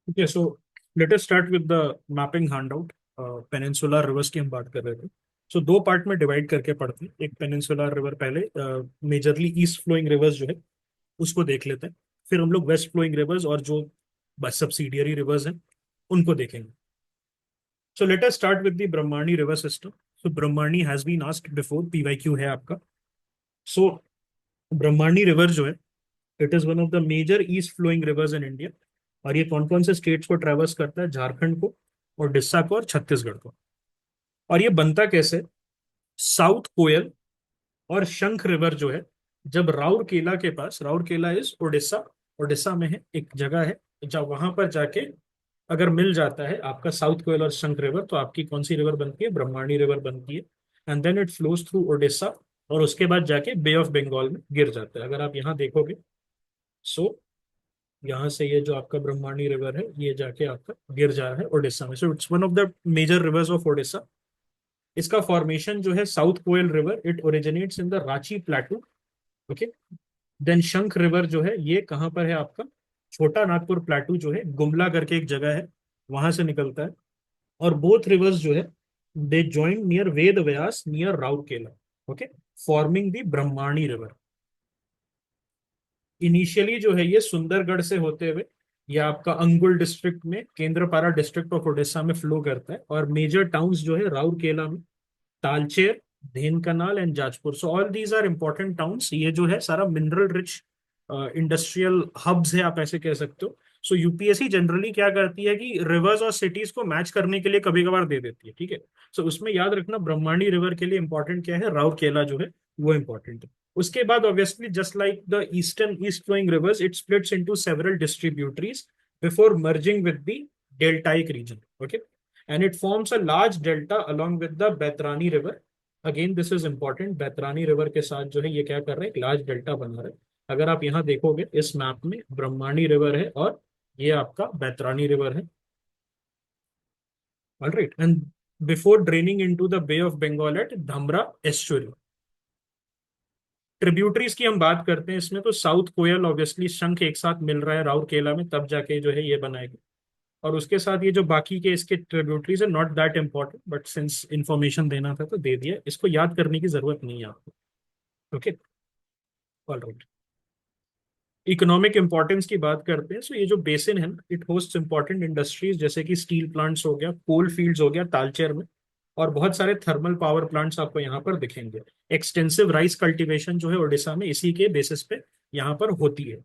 Okay, so let us start with the mapping handout. Peninsular reverse की हम बात कर रहे थे। सो दो पार्ट में डिवाइड करके पढ़ते हैं। एक पेनिनसुलर रिवर, पहले मेजरली ईस्ट फ्लोइंग रिवर्स जो है उसको देख लेते हैं। फिर हम लोग वेस्ट फ्लोइंग रिवर्स और जो बस सब्सिडियरी रिवर्स हैं उनको देखेंगे। So let us start with the Brahmani river system. So Brahmani has been asked before, PYQ है आपका। सो ब्रह्मणी रिवर जो है, it is one of the major east flowing rivers in India. और ये कौन कौन से स्टेट्स को ट्रेवर्स करता है? झारखंड को, उड़ीसा को और छत्तीसगढ़ को। और ये बनता कैसे? साउथ कोयल और शंख रिवर जो है, जब राउरकेला के पास, राउरकेला इज उड़ीसा, उड़ीसा में है एक जगह है, जब वहां पर जाके अगर मिल जाता है आपका साउथ कोयल और शंख रिवर, तो आपकी कौन सी रिवर बनती है? ब्रह्माणी रिवर बनती है। And then it flows through Orissa, और उसके बाद जाके बे ऑफ बंगाल में गिर जाता है। अगर आप यहाँ देखोगे, सो यहाँ से ये जो आपका ब्रह्माणी रिवर है, ये जाके आपका गिर जा रहा है उड़ीसा में। So it's one of the major rivers of Orissa. इसका फॉर्मेशन जो है, south Koel river, it originates in the Ranchi plateau. Okay. Then Shankh river जो है, ये कहाँ पर है आपका? छोटा नागपुर प्लेटू जो है, गुमला करके एक जगह है, वहां से निकलता है। और बोथ रिवर्स जो है, they join near Ved Vyas near Rourkela. Okay, forming the Brahmani river. Initially जो है ये सुंदरगढ़ से होते हुए, ये आपका अंगुल डिस्ट्रिक्ट में, केंद्रपारा डिस्ट्रिक्ट ऑफ उड़ीसा में फ्लो करता है। और मेजर टाउन्स जो है राउरकेला में, Talcher, Dhenkanal and Jajpur, so all these are important towns. ये जो है सारा मिनरल रिच इंडस्ट्रियल हब्स है, आप ऐसे कह सकते हो। सो यूपीएससी जनरली क्या करती है कि रिवर्स और सिटीज को मैच करने के लिए कभी कभार दे देती है, ठीक है। सो उसमें याद रखना, ब्रह्माणी रिवर के लिए इंपॉर्टेंट क्या है? राउरकेला जो है वो इंपॉर्टेंट है। उसके बाद obviously, just like the eastern east flowing rivers, it splits into several distributaries before merging with the deltaic region. Okay, and it forms a large delta along with the Baitarani river. Again, this is important. Baitarani river के साथ जो है ये क्या कर रहा है? एक लार्ज डेल्टा बना रहा है। अगर आप यहाँ देखोगे इस मैप में, ब्रह्माणी रिवर है और ये आपका बैतरानी रिवर है। All right, and before draining into the bay of Bengal at Dhamra estuary. Tributaries की हम बात करते हैं इसमें, तो साउथ कोयल, ऑब्वियसली शंख एक साथ मिल रहा है राउरकेला में, तब जाके जो है ये बनाएगी। और उसके साथ ये जो बाकी के इसके ट्रिब्यूटरीज है, not that important, but since information देना था तो दे दिया, इसको याद करने की जरूरत नहीं है आपको। Okay, all right. Economic importance की बात करते हैं, सो ये जो बेसिन है ना, इट होस्ट इंपॉर्टेंट इंडस्ट्रीज, जैसे कि स्टील प्लांट्स हो गया, कोल फील्ड्स हो गया तालचेर में, और बहुत सारे थर्मल पावर प्लांट्स आपको यहाँ पर दिखेंगे। एक्सटेंसिव राइस कल्टीवेशन जो है उड़ीसा में इसी के बेसिस पे यहाँ पर होती है।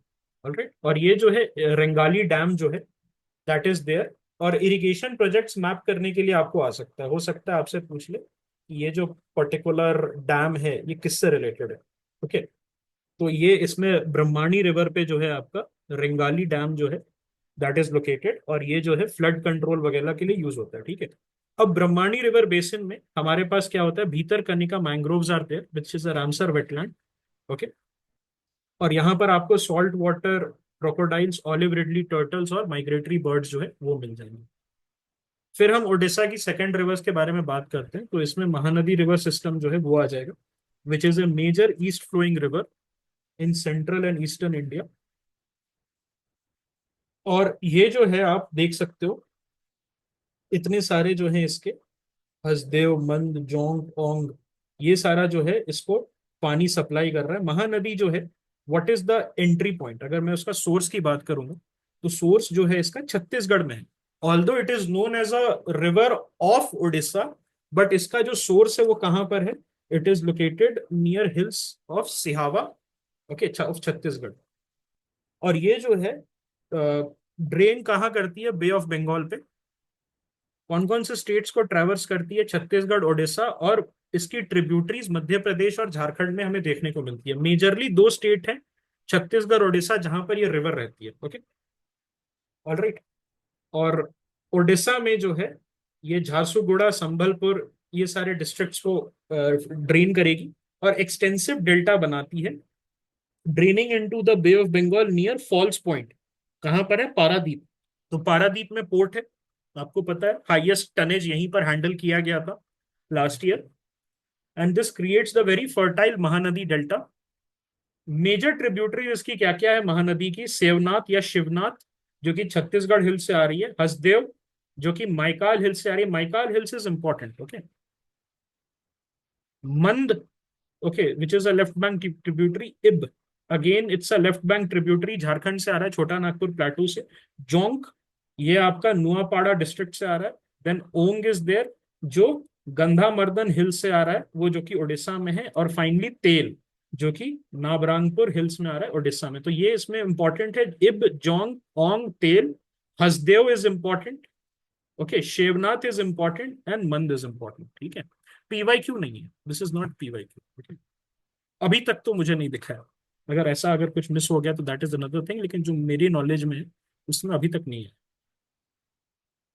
ऑलराइट, और ये जो है रेंगाली डैम जो है, दैट इज देयर। और इरिगेशन प्रोजेक्ट्स मैप करने के लिए आपको आ सकता है, हो सकता है आपसे पूछ ले कि ये जो पर्टिकुलर डैम है ये किससे रिलेटेड है। ओके, तो ये इसमें ब्रह्माणी रिवर पे जो है आपका रेंगाली डैम जो है, दैट इज लोकेटेड, और ये जो है फ्लड कंट्रोल वगैरह के लिए यूज होता है, ठीक है। अब ब्रह्माणी रिवर बेसिन में हमारे पास क्या होता है? Bhitarkanika mangroves are there which is a Ramsar wetland. Okay, और यहाँ पर आपको salt water crocodiles, olive ridley turtles और माइग्रेटरी बर्ड्स जो है वो मिल जाएंगे। फिर हम ओडिशा की सेकेंड रिवर्स के बारे में बात करते हैं, तो इसमें महानदी रिवर सिस्टम जो है वो आ जाएगा, which is a major east flowing river in central and eastern India. और ये जो है आप देख सकते हो, इतने सारे जो है इसके, हसदेव, मंद, जोंग, ओंग, ये सारा जो है इसको पानी सप्लाई कर रहा है। महानदी जो है, what is the entry point? अगर मैं उसका सोर्स की बात करूंगा, तो सोर्स जो है इसका छत्तीसगढ़ में है। Although it is known as a river of Orissa, but इसका जो सोर्स है वो कहाँ पर है? It is located near hills of Sihawa, okay, of Chhattisgarh. और ये जो है ड्रेन कहाँ करती है? बे ऑफ बंगाल पे। कौन कौन से स्टेट्स को ट्रैवर्स करती है? छत्तीसगढ़, ओडिशा, और इसकी ट्रिब्यूटरीज मध्य प्रदेश और झारखंड में हमें देखने को मिलती है। मेजरली दो स्टेट हैं, छत्तीसगढ़, ओडिशा, जहां पर ये रिवर रहती है। Okay, alright. और ओडिशा में जो है, ये झारसुगुड़ा, संबलपुर, ये सारे डिस्ट्रिक्ट्स को ड्रेन करेगी और एक्सटेंसिव डेल्टा बनाती है, draining into the bay of Bengal near False Point. कहां पर है? पारादीप। तो पारादीप में पोर्ट है, आपको पता है, हाईएस्ट टनेज यहीं पर हैंडल किया गया था last year. And this creates the very fertile Mahanadi delta. Major tributary इसकी क्या क्या है महानदी की? सेवनाथ या शिवनाथ, जो कि छत्तीसगढ़ हिल से आ रही है, हसदेव जो कि माइकाल हिल से आ रही है, Maikal hills is important, okay. Mand, okay, which is a left bank tributary. Ib, again it's a left bank tributary, Jharkhand से आ रहा है, छोटा नागपुर प्लेटू से। जोंक, ये आपका नुआपाड़ा डिस्ट्रिक्ट से आ रहा है। देन ओंग इज देयर, जो गंधामर्दन हिल से आ रहा है, वो जो कि उड़ीसा में है। और फाइनली तेल, जो कि नाबरांगपुर हिल्स में आ रहा है उड़ीसा में। तो ये इसमें इंपॉर्टेंट है, इब, Jonk, Ong, Tel. Hasdeo is important, okay, Seonath is important and Mand is important, ठीक है। पीवाई क्यू नहीं है, this is not PY Q. अभी तक तो मुझे नहीं दिखा है, अगर ऐसा अगर कुछ मिस हो गया तो दैट इज अनदर थिंग, लेकिन जो मेरी नॉलेज में है उसमें अभी तक नहीं है,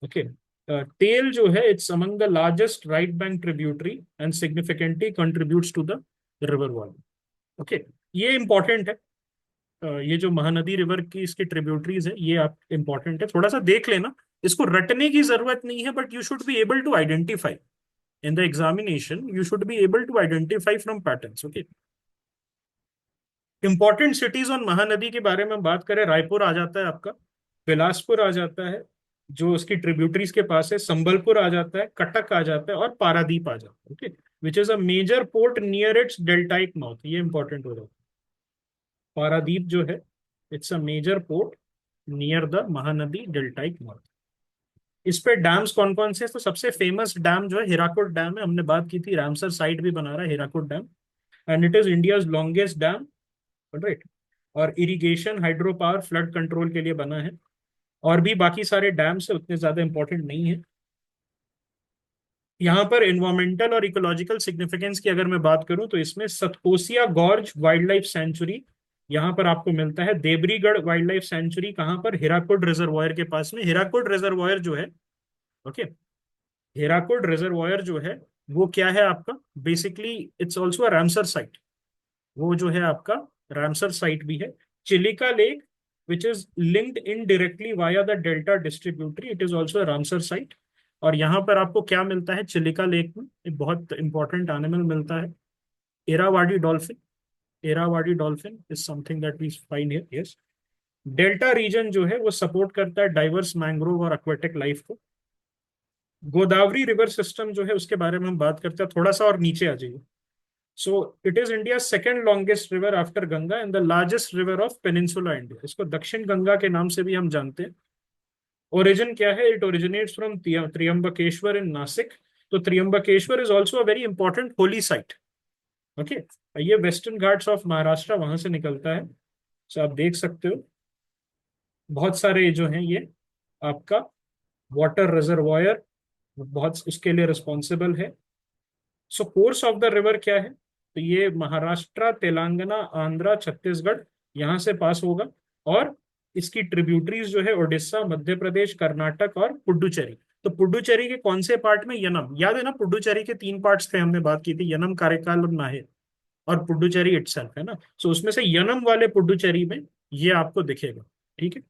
ओके। टेल जो है, it's among the largest right bank tributary and significantly contributes to the river volume, okay. ये इंपॉर्टेंट है। ये जो महानदी रिवर की इसकी ट्रिब्यूटरीज है, ये आप इंपॉर्टेंट है, थोड़ा सा देख लेना। इसको रटने की जरूरत नहीं है, but you should be able to identify in the examination, you should be able to identify from patterns, okay. Important cities on Mahanadi के बारे में बात करें, रायपुर आ जाता है आपका, बिलासपुर आ जाता है जो उसकी ट्रिब्यूटरीज के पास है, संबलपुर आ जाता है, कटक आ जाता है, और पारादीप आ जाता है, okay. Which is a major port near its deltaic mouth, ये इंपॉर्टेंट हो जाता है। पारादीप जो है, it's a major port near the Mahanadi deltaic mouth. इस पे डैम्स कौन कौन से हैं? तो सबसे फेमस डैम जो है हीराकुड डैम है, हमने बात की थी, रामसर साइट भी बना रहा है Hirakud dam, and it is India's longest dam, right. और irrigation, hydro power, flood control के लिए बना है। और भी बाकी सारे डैम्स है, उतने ज्यादा इंपॉर्टेंट नहीं है। यहाँ पर इन्वायरमेंटल और इकोलॉजिकल सिग्निफिकेंस की अगर मैं बात करूं, तो इसमें Satkosia gorge wild life sanctuary यहाँ पर आपको मिलता है। देबरीगढ़ वाइल्ड लाइफ सेंचुरी कहाँ पर? हीराकुड रिजर्वायर के पास में। हीराकुड रिजर्वायर जो है, ओके, हीराकुड रिजर्वायर जो है वो क्या है आपका? Basically it's also a Ramsar site, वो जो है आपका रामसर साइट भी है। Chilika lake, which is linked in directly via the delta distributary, it is also Ramsar site. और यहाँ पर आपको क्या मिलता है चिलिका लेक में? एक बहुत इंपॉर्टेंट एनिमल मिलता है, Irrawaddy dolphin. Irrawaddy dolphin is something that we find here, yes. Delta region जो है वो सपोर्ट करता है डाइवर्स मैंग्रोव और एक्वेटिक लाइफ को। गोदावरी रिवर सिस्टम जो है उसके बारे में हम बात करते हैं, थोड़ा सा और नीचे आ जाइए। So it is India second longest river after Ganga and the largest river of peninsula India. इसको दक्षिण गंगा के नाम से भी हम जानते हैं। ओरिजिन क्या है? It originates from Trimbakeshwar in Nashik. तो Trimbakeshwar is also a very important holy site, okay. ये वेस्टर्न घाट्स ऑफ महाराष्ट्र वहां से निकलता है। सो आप देख सकते हो बहुत सारे जो हैं ये आपका वाटर रिजर्वायर बहुत उसके लिए रिस्पॉन्सिबल है। सो कोर्स ऑफ द रिवर क्या है? तो ये महाराष्ट्र, तेलंगाना, आंध्रा, छत्तीसगढ़ यहाँ से पास होगा। और इसकी ट्रिब्यूटरीज जो है उड़ीसा, मध्य प्रदेश, कर्नाटक और पुडुचेरी। तो पुडुचेरी के कौन से पार्ट में? यनम, याद है ना, पुडुचेरी के तीन पार्ट्स थे, हमने बात की थी, यनम, कारेकाल और नाहे, और पुडुचेरी इटसेल्फ, है ना। सो उसमें से यनम वाले पुडुचेरी में ये आपको दिखेगा, ठीक है।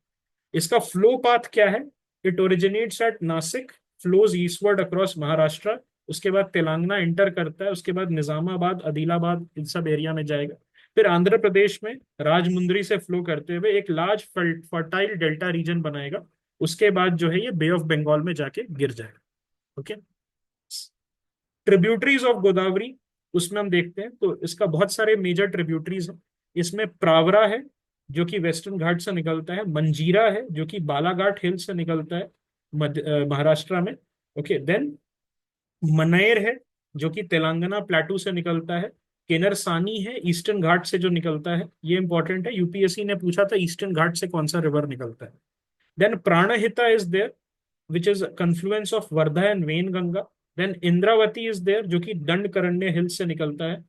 इसका फ्लो पाथ क्या है? It originates at Nashik, flows eastward across Maharashtra, उसके बाद तेलंगाना एंटर करता है, उसके बाद निजामाबाद, आदिलाबाद, इन सब एरिया में जाएगा। फिर आंध्र प्रदेश में राजमुंद्री से फ्लो करते हुए एक लार्ज फर्टाइल डेल्टा रीजन बनाएगा। उसके बाद जो है ये बे ऑफ बंगाल में जाके गिर जाएगा, ओके। ट्रिब्यूटरीज ऑफ गोदावरी, उसमें हम देखते हैं तो इसका बहुत सारे मेजर ट्रिब्यूटरीज हैं। इसमें प्रावरा है जो कि वेस्टर्न घाट से निकलता है, मंजीरा है जो कि बालाघाट हिल से निकलता है महाराष्ट्र में, ओके। देन मनेर है जो कि तेलंगाना प्लेटू से निकलता है। केनरसानी है ईस्टर्न घाट से जो निकलता है, ये इंपॉर्टेंट है, यूपीएससी ने पूछा था ईस्टर्न घाट से कौन सा रिवर निकलता है। Then Pranhita is there, which is confluence of Wardha and Wainganga. Then Indravati is there जो कि दंडकारण्य हिल से निकलता है।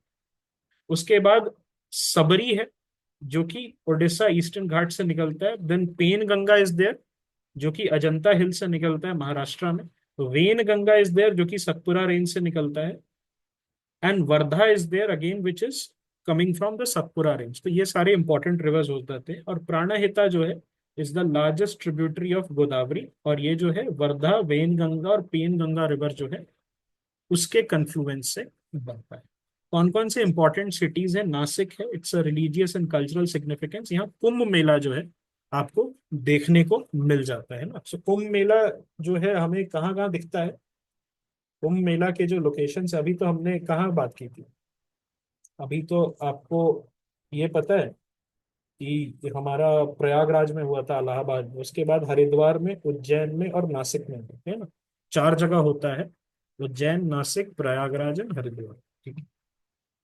उसके बाद सबरी है जो कि उड़ीसा ईस्टर्न घाट से निकलता है। Then Penganga is there जो कि अजंता हिल से निकलता है महाराष्ट्र में। वेन गंगा इज देयर जो कि सतपुरा रेंज से निकलता है। And Wardha is there again which is coming from the Satpura range. तो ये सारे इंपॉर्टेंट रिवर्स हो जाते हैं। और प्राणहिता जो है is the largest tributary of Godavari, और ये जो है वर्धा, वेन गंगा और पेन गंगा रिवर जो है उसके कन्फ्लुएंस से बनता है। कौन कौन से इंपॉर्टेंट सिटीज है? नासिक है, it's a religious and cultural significance, यहाँ कुंभ मेला जो है आपको देखने को मिल जाता है ना। सो कुंभ मेला जो है हमें कहाँ कहाँ दिखता है, कुंभ मेला के जो लोकेशन है, अभी तो हमने कहाँ बात की थी, अभी तो आपको ये पता है कि हमारा प्रयागराज में हुआ था, इलाहाबाद में, उसके बाद हरिद्वार में, उज्जैन में और नासिक में, है ना। चार जगह होता है, उज्जैन, नासिक, प्रयागराज एंड हरिद्वार। ठीक है।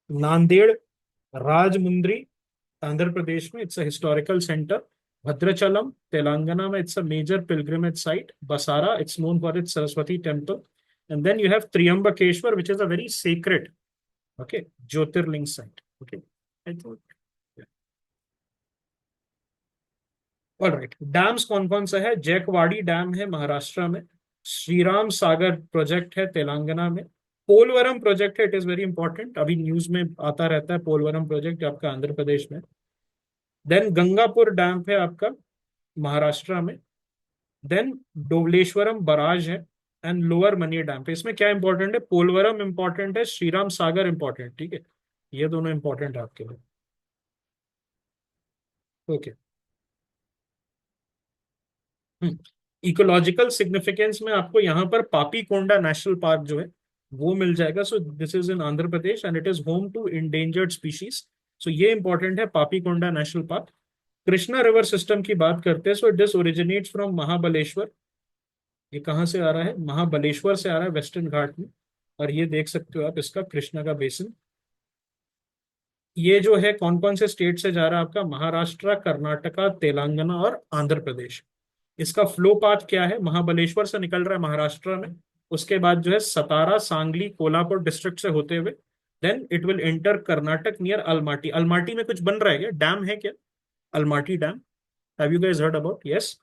नांदेड़, राजमुंद्री, आंध्र प्रदेश में, it's a historical centre. Bhadrachalam, Telangana में, it's a major pilgrimage site. Basara, it's known for its Saraswati temple. And then you have Trimbakeshwar, which is a very sacred, okay, jyotirlinga site. Okay, I thought. Alright, dams कौन कौन सा है? जैकवाड़ी dam है महाराष्ट्र में, श्रीराम सागर project है तेलंगाना में, Polavaram project है, इट इज वेरी इंपॉर्टेंट, अभी न्यूज में आता रहता है पोलवरम प्रोजेक्ट आपका आंध्र प्रदेश में। देन गंगापुर डैम है आपका महाराष्ट्र में। देन डोबलेश्वरम बराज है, एंड लोअर मनी डैम पे। इसमें क्या इंपॉर्टेंट है? पोलवरम इंपॉर्टेंट है, श्रीराम सागर इंपॉर्टेंट, ठीक है, ये दोनों इंपॉर्टेंट है आपके लिए। ओके। इकोलॉजिकल सिग्निफिकेंस में आपको यहाँ पर पापी कोंडा नेशनल पार्क जो है वो मिल जाएगा। So this is in Andhra Pradesh and it is home to endangered species. So ये इंपॉर्टेंट है, Papi Konda national park. Krishna river system की बात करते हैं, so this originates from Mahabaleshwar. ये कहाँ से आ रहा है? महाबलेश्वर से आ रहा है, वेस्टर्न घाट में। और ये देख सकते हो आप इसका कृष्णा का बेसिन। ये जो है कौन कौन से स्टेट से जा रहा है आपका? महाराष्ट्र, कर्नाटका, तेलंगाना और आंध्र प्रदेश। इसका फ्लो पाथ क्या है? महाबलेश्वर से निकल रहा है महाराष्ट्र में, उसके बाद जो है सतारा, सांगली, कोल्हापुर डिस्ट्रिक्ट से होते हुए then it will enter Karnataka near Almatti. Almatti में कुछ बन रहा है क्या? डैम है क्या? Almatti dam, have you guys heard about? Yes.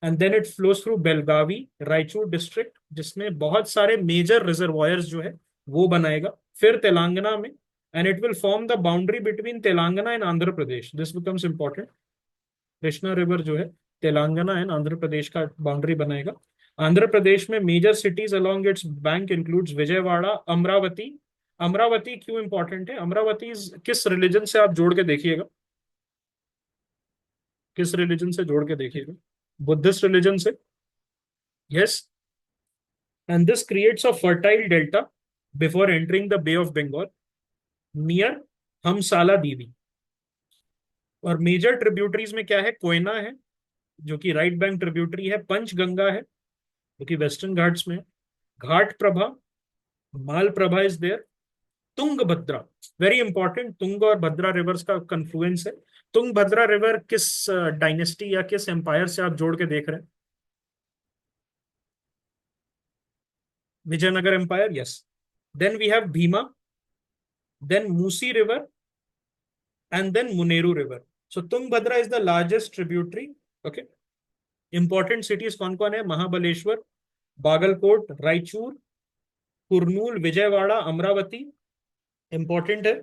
And then it flows through Belagavi, Raichur district, जिसमें बहुत सारे मेजर रिजर्वायर्स जो है वो बनाएगा। फिर तेलंगाना में, and it will form the boundary between Telangana and Andhra Pradesh, this becomes important. Krishna river जो है तेलंगाना एंड आंध्र प्रदेश का बाउंड्री बनाएगा। आंध्र प्रदेश में major cities along its bank includes Vijayawada, Amaravati. Amaravati क्यों इंपॉर्टेंट है? अमरावती किस रिलीजन से आप जोड़ के देखिएगा, किस रिलीजन से जोड़ के देखिएगा? बुद्धिस्ट रिलीजन से। Yes. And this creates a fertile delta before entering the bay of Bengal near Hamsala Deevi. और मेजर ट्रिब्यूटरीज में क्या है? कोयना है जो कि राइट बैंक ट्रिब्यूटरी है, पंचगंगा है जो कि वेस्टर्न घाट्स में है, Ghataprabha, Malaprabha is there, Tungabhadra, very important, Tunga और भद्रा रिवर्स का कन्फ्लुएंस है। तुंगभद्रा रिवर किस डायनेस्टी या किस एम्पायर से आप जोड़ के देख रहे हैं? Vijayanagara empire, yes. Then we have Bhima, then Musi river, and then Munneru river. So Tungabhadra is the largest tributary. Okay. Important cities कौन कौन है? महाबलेश्वर, बागलकोट, रायचूर, कुर्नूल, विजयवाड़ा, अमरावती इंपॉर्टेंट है,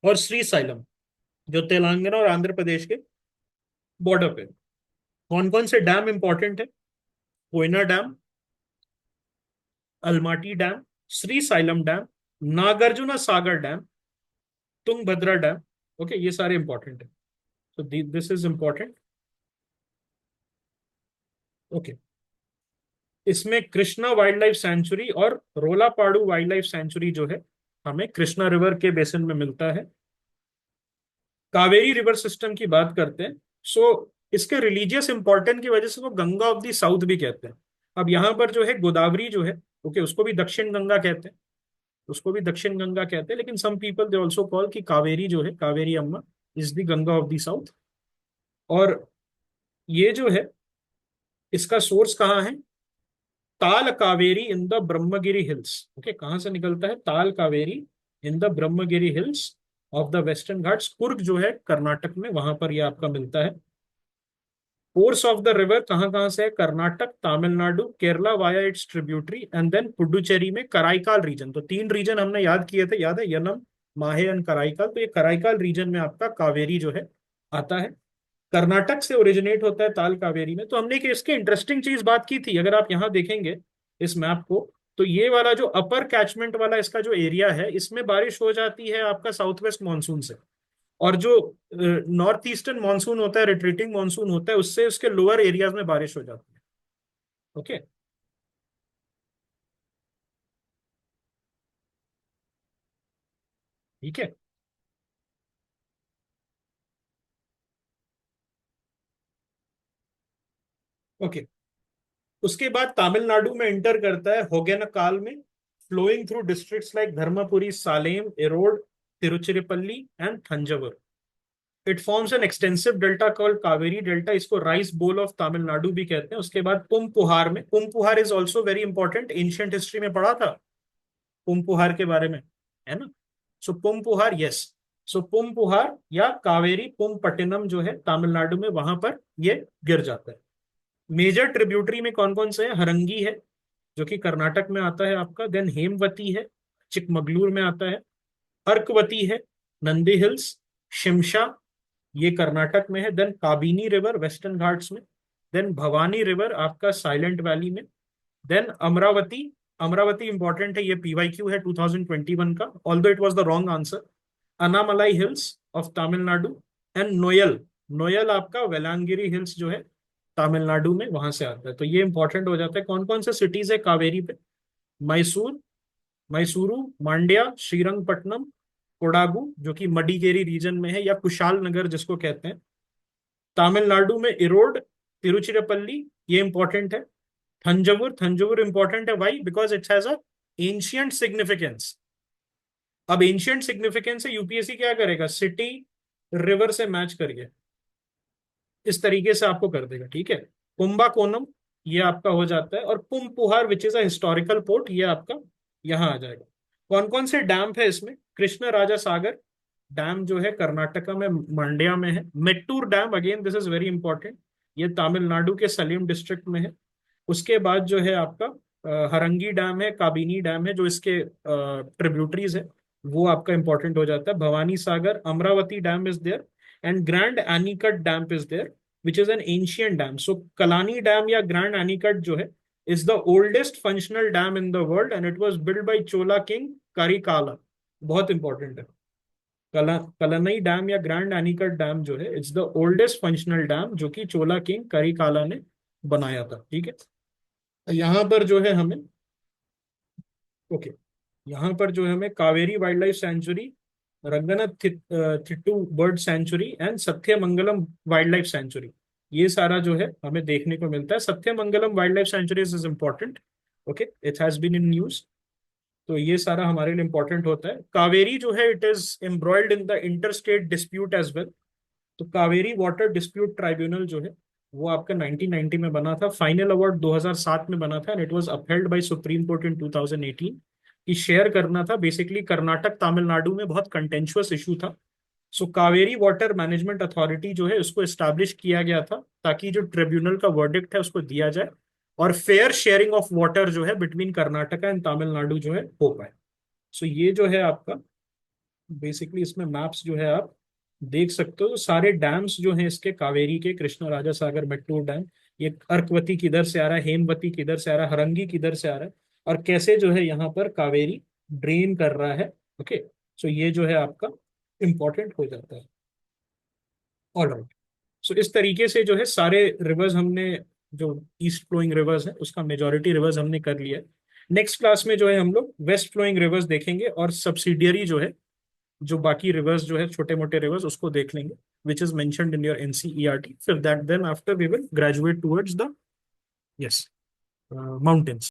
और श्री साइलम जो तेलंगाना और आंध्र प्रदेश के बॉर्डर पे। कौन कौन से डैम इंपॉर्टेंट है? Koyna dam, Almatti dam, Srisailam dam, Nagarjuna Sagar dam, Tungabhadra dam. Okay, ये सारे इंपॉर्टेंट है। तो दिस इज इंपॉर्टेंट। ओके। इसमें कृष्णा वाइल्ड लाइफ सेंचुरी और रोलापाड़ू वाइल्ड लाइफ सेंचुरी जो है हमें कृष्णा रिवर के बेसिन में मिलता है। कावेरी रिवर सिस्टम की बात करते हैं, सो इसके रिलीजियस इंपॉर्टेंस की वजह से वो गंगा ऑफ द साउथ भी कहते हैं। अब यहाँ पर जो है गोदावरी जो है, ओके, उसको भी दक्षिण गंगा कहते हैं, उसको भी दक्षिण गंगा कहते हैं, लेकिन some people they also call कि कावेरी जो है, Kaveri Amma is the Ganga of the south. और ये जो है इसका सोर्स कहाँ है? Tala Kaveri in the Brahmagiri hills. Okay, कहाँ से निकलता है? Tala Kaveri in the Brahmagiri hills of the Western Ghats, Coorg जो है कर्नाटक में, वहां पर यह आपका मिलता है। कोर्स ऑफ द रिवर कहाँ कहाँ से है? Karnataka, Tamil Nadu, Kerala via its tributary, and then Puducherry में कराईकाल रीजन। तो तीन रीजन हमने याद किए थे, याद है? यनम, माहे एंड कराईकाल। तो ये कराईकाल रीजन में आपका कावेरी जो है आता है, कर्नाटक से ओरिजिनेट होता है ताल कावेरी में। तो हमने एक इसके इंटरेस्टिंग चीज बात की थी, अगर आप यहाँ देखेंगे इस मैप को, तो ये वाला जो अपर कैचमेंट वाला इसका जो एरिया है, इसमें बारिश हो जाती है आपका साउथ वेस्ट मानसून से। और जो नॉर्थ ईस्टर्न मानसून होता है, रिट्रीटिंग मानसून होता है, उससे उसके लोअर एरियाज में बारिश हो जाती है। ओके। ठीक है। ओके। उसके बाद तमिलनाडु में एंटर करता है होगेनकाल में, flowing through districts like Dharmapuri, Salem, Erode, Tiruchirappalli and Thanjavur. It forms an extensive delta called Kaveri delta, इसको राइस बोल ऑफ तमिलनाडु भी कहते हैं। उसके बाद पुमपुहार में, Poompuhar is also very important, ancient history में पढ़ा था पुमपुहार के बारे में, है ना। सो पुमपुहार, यस। सो पुमपुहार या कावेरी पुमपट्टिनम जो है तमिलनाडु में, वहां पर ये गिर जाता है। मेजर ट्रिब्यूटरी में कौन कौन से हैं? हरंगी है जो कि कर्नाटक में आता है आपका, देन हेमवती है, चिकमगलूर में आता है, अर्कवती है, नंदी हिल्स, शिमशा, ये कर्नाटक में है, then Kabini river Western Ghats में, देन भवानी रिवर आपका साइलेंट वैली में, देन अमरावती। अमरावती इंपॉर्टेंट है, ये पीवाईक्यू है 2021 का, although it was the wrong answer. Anamalai hills of Tamil Nadu, and Noyyal. Noyyal आपका वेलांगिरी हिल्स जो है तमिलनाडु में, वहां से आता है। तो ये इंपॉर्टेंट हो जाता है। कौन कौन से सिटीज है कावेरी पे? मैसूर, मैसूरू, मांड्या, श्रीरंगपट्टनम, कोडागु जो कि मडिकेरी रीजन में है, या कुशाल नगर जिसको कहते हैं। तमिलनाडु में इरोड, तिरुचिरापल्ली, ये इंपॉर्टेंट है। थंजावुर, थंजावुर इंपॉर्टेंट है, why? Because it has a ancient significance. अब एंशियंट सिग्निफिकेंस है, यूपीएससी क्या करेगा? सिटी रिवर से मैच करिए, इस तरीके से आपको कर देगा। ठीक है। कुंभाकोनम, ये आपका हो जाता है, और Poompuhar which is a historical port, ये आपका यहाँ आ जाएगा। कौन कौन से डैम है इसमें? कृष्ण राजा सागर डैम जो है कर्नाटका में, मंड्या में है। Mettur dam, again this is very important, ये तमिलनाडु के सलीम डिस्ट्रिक्ट में है। उसके बाद जो है आपका हरंगी डैम है, काबिनी डैम है, जो इसके ट्रिब्यूटरीज है, वो आपका इंपॉर्टेंट हो जाता है। Bhavani Sagar, Amaravati dam is there, and grand anicut dam is there which is an ancient dam. So Kallanai dam या ग्रैंड एनीकट जो है is the oldest functional dam in the world, and it was build by Chola king Karikala. बहुत important है। Kallanai dam या grand anicut dam जो है, it's the oldest functional dam जो कि चोला किंग करिकाला ने बनाया था। ठीक है। यहाँ पर जो है हमें, ओके, यहाँ पर जो है हमें Kaveri wildlife sanctuary, Ranganathittu bird sanctuary and Sathyamangalam wildlife sanctuary, ये सारा जो है हमें देखने को मिलता है। Sathyamangalam wildlife sanctuary is important, okay, it has been in news. तो ये सारा हमारे लिए इंपॉर्टेंट होता है। कावेरी जो है it is embroiled in the interstate dispute as well. तो कावेरी वाटर डिस्प्यूट ट्राइब्यूनल जो है वो आपका 1990 में बना था, फाइनल अवार्ड 2007 में बना था, and it was upheld by supreme court in 2018। कि शेयर करना था बेसिकली, कर्नाटक तमिलनाडु में बहुत कंटेंचुअस इशू था। सो कावेरी वाटर मैनेजमेंट अथॉरिटी जो है उसको एस्टैब्लिश किया गया था ताकि जो ट्रिब्यूनल का वर्डिक्ट है उसको दिया जाए, और फेयर शेयरिंग ऑफ वाटर जो है बिटवीन कर्नाटका एंड तमिलनाडु जो है हो पाए। सो ये जो है आपका बेसिकली, इसमें मैप्स जो है आप देख सकते हो, सारे डैम्स जो हैं इसके कावेरी के, कृष्णा राजा सागर, मेट्टूर डैम, ये अर्कवती किधर से आ रहा है, हेमवती किधर से आ रहा है, हरंगी किधर से आ रहा है, और कैसे जो है यहाँ पर कावेरी ड्रेन कर रहा है। ओके। सो ये जो है आपका इंपॉर्टेंट हो जाता है। All right. सो इस तरीके से जो है सारे रिवर्स हमने, जो ईस्ट फ्लोइंग रिवर्स है उसका मेजोरिटी रिवर्स हमने कर लिया है। नेक्स्ट क्लास में जो है हम लोग वेस्ट फ्लोइंग रिवर्स देखेंगे, और सब्सिडियरी जो है, जो बाकी रिवर्स जो है छोटे मोटे रिवर्स, उसको देख लेंगे, which is mentioned in your NCERT. फिर that then after we will graduate towards the, yes, mountains.